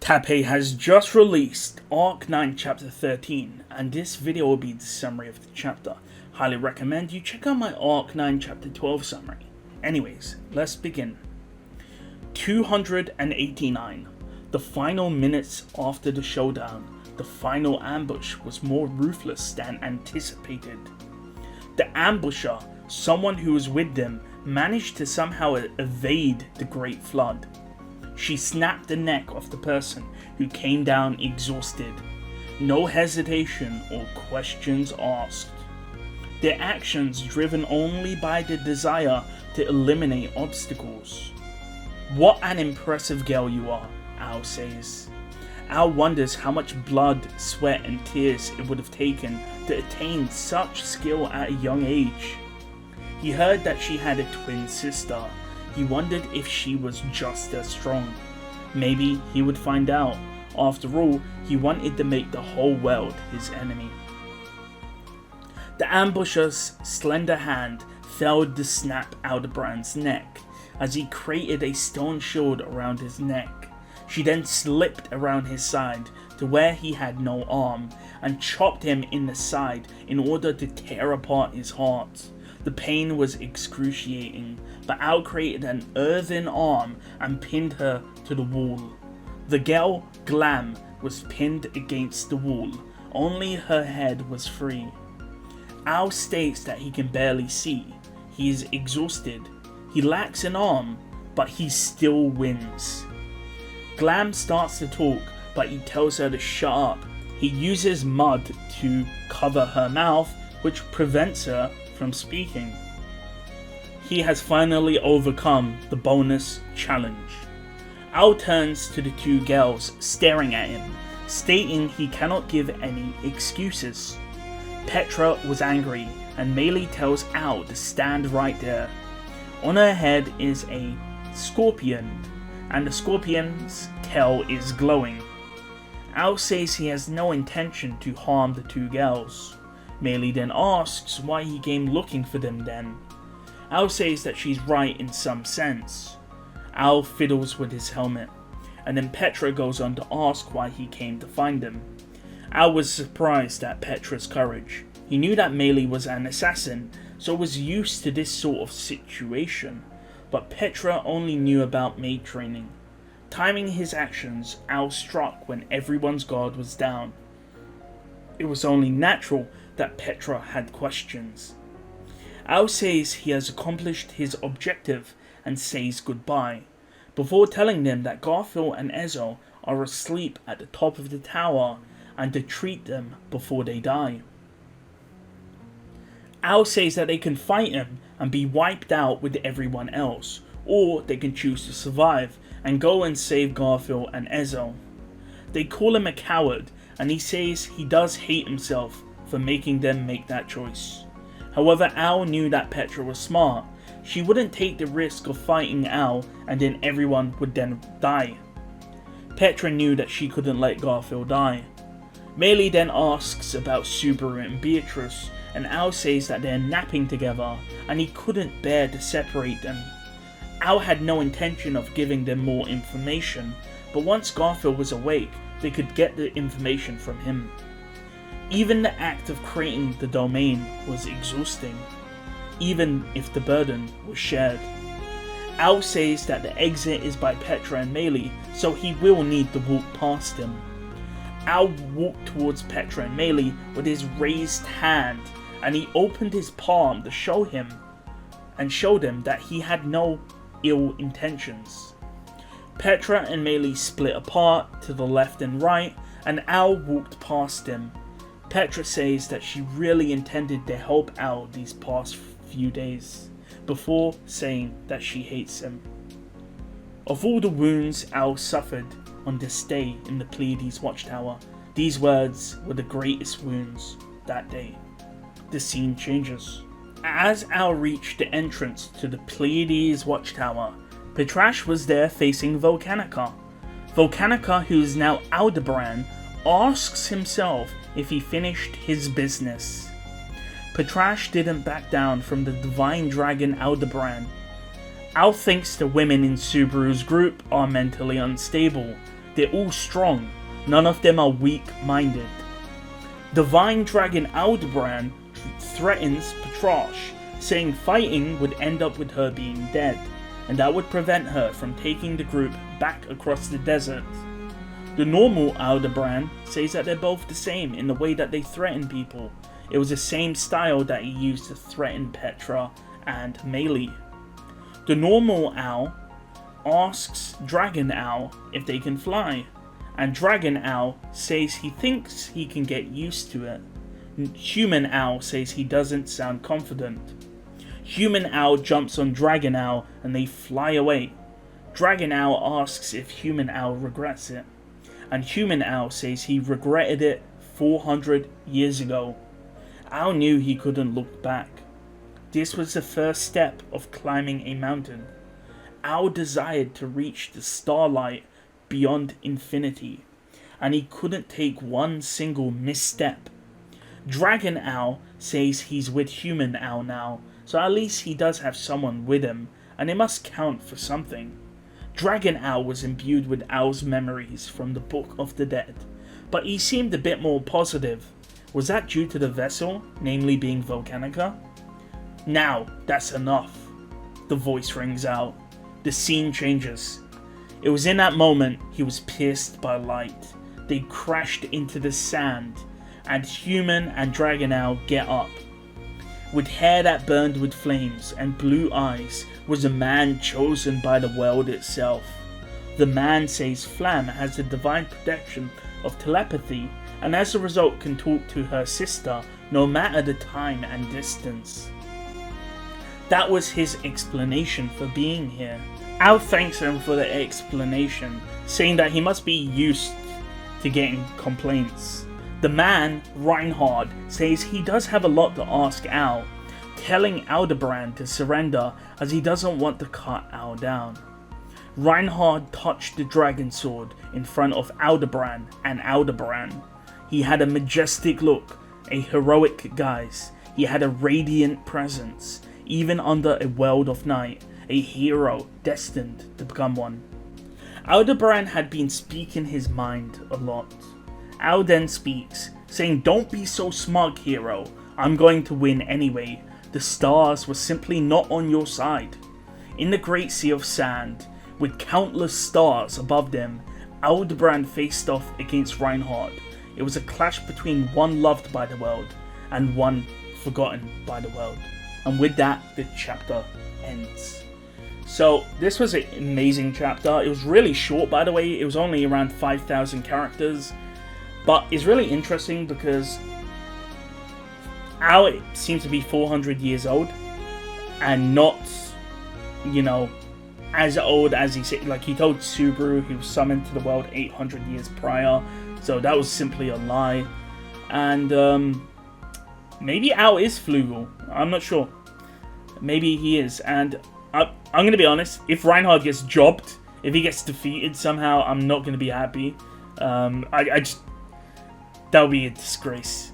Tappei has just released Arc 9 Chapter 13, and this video will be the summary of the chapter. Highly recommend you check out my Arc 9 Chapter 12 summary. Anyways, let's begin. 289. The final minutes after the showdown, the final ambush was more ruthless than anticipated. The ambusher, someone who was with them, managed to somehow evade the Great Flood. She snapped the neck of the person who came down exhausted. No hesitation or questions asked. Their actions driven only by the desire to eliminate obstacles. What an impressive girl you are, Ao says. Ao wonders how much blood, sweat and tears it would have taken to attain such skill at a young age. He heard that she had a twin sister. He wondered if she was just as strong. Maybe he would find out. After all, he wanted to make the whole world his enemy. The ambusher's slender hand failed to snap Aldebrand's neck as he created a stone shield around his neck. She then slipped around his side to where he had no arm and chopped him in the side in order to tear apart his heart. The pain was excruciating, but Ao created an earthen arm and pinned her to the wall. The girl, Glam, was pinned against the wall, only her head was free. Ao states that he can barely see. He is exhausted. He lacks an arm, but he still wins. Glam starts to talk, but he tells her to shut up. He uses mud to cover her mouth, which prevents her from speaking. He has finally overcome the bonus challenge. Ao turns to the two girls staring at him, stating he cannot give any excuses. Petra was angry, and Meili tells Ao to stand right there. On her head is a scorpion, and the scorpion's tail is glowing. Ao says he has no intention to harm the two girls. Meili then asks why he came looking for them then. Ao says that she's right in some sense. Ao fiddles with his helmet, and then Petra goes on to ask why he came to find them. Ao was surprised at Petra's courage. He knew that Meili was an assassin, so was used to this sort of situation, but Petra only knew about maid training. Timing his actions, Ao struck when everyone's guard was down. It was only natural that Petra had questions. Ao says he has accomplished his objective and says goodbye, before telling them that Garfiel and Ezo are asleep at the top of the tower and to treat them before they die. Ao says that they can fight him and be wiped out with everyone else, or they can choose to survive and go and save Garfiel and Ezo. They call him a coward, and he says he does hate himself for making them make that choice. However, Ao knew that Petra was smart. She wouldn't take the risk of fighting Ao and then everyone would then die. Petra knew that she couldn't let Garfiel die. Meili then asks about Subaru and Beatrice, and Ao says that they're napping together and he couldn't bear to separate them. Ao had no intention of giving them more information, but once Garfiel was awake, they could get the information from him. Even the act of creating the domain was exhausting, even if the burden was shared. Ao says that the exit is by Petra and Meili, so he will need to walk past them. Ao walked towards Petra and Meili with his raised hand, and he opened his palm to show them that he had no ill intentions. Petra and Meili split apart to the left and right, and Ao walked past them. Petra says that she really intended to help Ao these past few days, before saying that she hates him. Of all the wounds Ao suffered on this day in the Petelguese watchtower, these words were the greatest wounds that day. The scene changes. As Ao reached the entrance to the Petelguese watchtower, Petra was there facing Volcanica. Volcanica, who is now Aldebrand, asks himself if he finished his business. Petra didn't back down from the divine dragon Aldebrand. Ao thinks the women in Subaru's group are mentally unstable. They're all strong. None of them are weak-minded. Divine Dragon Aldebaran threatens Petra, saying fighting would end up with her being dead, and that would prevent her from taking the group back across the desert. The normal Aldebaran says that they're both the same in the way that they threaten people. It was the same style that he used to threaten Petra and Emilia. The normal owl asks Dragon Owl if they can fly, and Dragon Owl says he thinks he can get used to it. Human Owl says he doesn't sound confident. Human Owl jumps on Dragon Owl and they fly away. Dragon Owl asks if Human Owl regrets it, and Human Owl says he regretted it 400 years ago. Owl knew he couldn't look back. This was the first step of climbing a mountain. Owl desired to reach the Starlight beyond infinity, and he couldn't take one single misstep. Dragon Owl says he's with Human Owl now, so at least he does have someone with him, and it must count for something. Dragon Owl was imbued with Owl's memories from the Book of the Dead, but he seemed a bit more positive. Was that due to the vessel, namely being Volcanica? Now, that's enough. The voice rings out. The scene changes. It was in that moment he was pierced by light. They crashed into the sand, and Human and Dragon Owl get up. With hair that burned with flames and blue eyes was a man chosen by the world itself. The man says Flam has the divine protection of telepathy, and as a result can talk to her sister no matter the time and distance. That was his explanation for being here. Al thanks him for the explanation, saying that he must be used to getting complaints. The man, Reinhard, says he does have a lot to ask Al, telling Aldebaran to surrender as he doesn't want to cut Al down. Reinhard touched the dragon sword in front of Aldebaran and Aldebaran. He had a majestic look, a heroic guise. He had a radiant presence, even under a world of night, a hero destined to become one. Aldebaran had been speaking his mind a lot. Al then speaks, saying, "Don't be so smug, hero. I'm going to win anyway. The stars were simply not on your side." In the great sea of sand, with countless stars above them, Aldebaran faced off against Reinhard. It was a clash between one loved by the world and one forgotten by the world. And with that, the chapter ends. So this was an amazing chapter. It was really short, by the way. It was only around 5,000 characters. But it's really interesting because Al seems to be 400 years old and not, as old as he said. Like he told Subaru he was summoned to the world 800 years prior. So that was simply a lie. And maybe Al is Flugel. I'm not sure. Maybe he is. And I'm going to be honest. If Reinhard gets jobbed, if he gets defeated somehow, I'm not going to be happy. That would be a disgrace.